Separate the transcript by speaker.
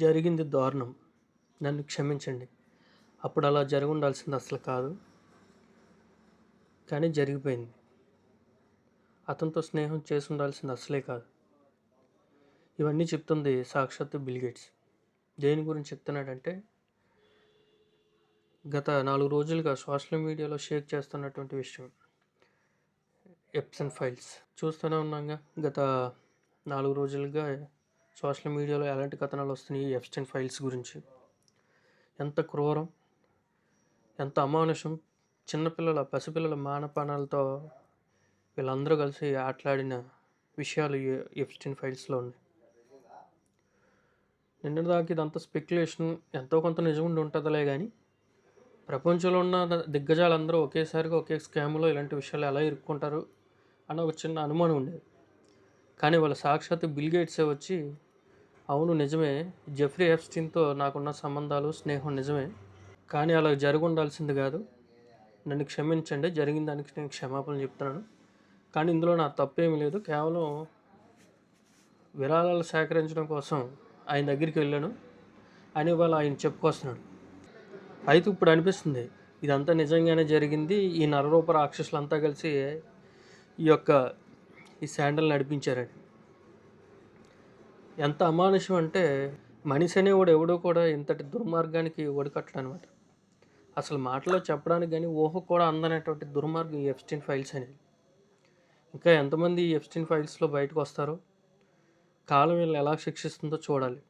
Speaker 1: జరిగింది దారుణం. నన్ను క్షమించండి. అప్పుడు అలా జరగుండాల్సింది అసలు కాదు. కానీ జరిగిపోయింది. అతనితో స్నేహం చేసుండాల్సింది అసలే కాదు. ఇవన్నీ చెప్తుంది సాక్షాత్తు బిల్ గేట్స్. దేని గురించి చెప్తున్నాడంటే, గత 4 రోజులుగా సోషల్ మీడియాలో షేర్ చేస్తున్నటువంటి విషయం. ఎప్సన్ ఫైల్స్ చూస్తూనే ఉన్నాంగా. గత 4 రోజులుగా సోషల్ మీడియాలో ఎలాంటి కథనాలు వస్తున్నాయి ఎప్స్టైన్ ఫైల్స్ గురించి. ఎంత క్రూరం, ఎంత అమానుషం. చిన్నపిల్లల పసిపిల్లల మానపానాలతో వీళ్ళందరూ కలిసి ఆటలాడిన విషయాలు ఈ ఎప్స్టైన్ ఫైల్స్లో ఉన్నాయి. నిన్నటిదాకా ఇదంతా స్పెక్యులేషన్, ఎంతో కొంత నిజం ఉండి ఉంటుందిలే కానీ ప్రపంచంలో ఉన్న దిగ్గజాలందరూ ఒకేసారిగా ఒకే స్కామ్లో ఇలాంటి విషయాలు ఎలా ఇరుక్కుంటారు అన్న ఒక చిన్న అనుమానం ఉండేది. కానీ వాళ్ళ సాక్షాత్తు బిల్ గేట్సే వచ్చి, అవును నిజమే, జెఫ్రీ ఎప్స్టీన్తో నాకున్న సంబంధాలు స్నేహం నిజమే, కానీ అలా జరగుండాల్సింది కాదు, నన్ను క్షమించండి, జరిగిన దానికి నేను క్షమాపణ చెప్తున్నాను, కానీ ఇందులో నా తప్పేమీ లేదు, కేవలం విరాళాలు సేకరించడం కోసం ఆయన దగ్గరికి వెళ్ళాను అని వాళ్ళు ఆయన చెప్పుకొస్తున్నాడు. అయితే ఇప్పుడు అనిపిస్తుంది ఇదంతా నిజంగానే జరిగింది, ఈ నరరూప రాక్షసులంతా కలిసి ఈ శాండల్ నడిపించారని. ఎంత అమానుషం అంటే, మనిషి అనేవాడు ఎవడో కూడా ఇంతటి దుర్మార్గానికి ఒడికట్టడు అనమాట. అసలు మాటలో చెప్పడానికి కానీ ఊహ కూడా అందనటువంటి దుర్మార్గం ఈ ఎప్స్టైన్ ఫైల్స్ అనేది. ఇంకా ఎంతమంది ఈ ఎప్స్టైన్ ఫైల్స్లో బయటకు వస్తారో, కాలం వీళ్ళని ఎలా శిక్షిస్తుందో చూడాలి.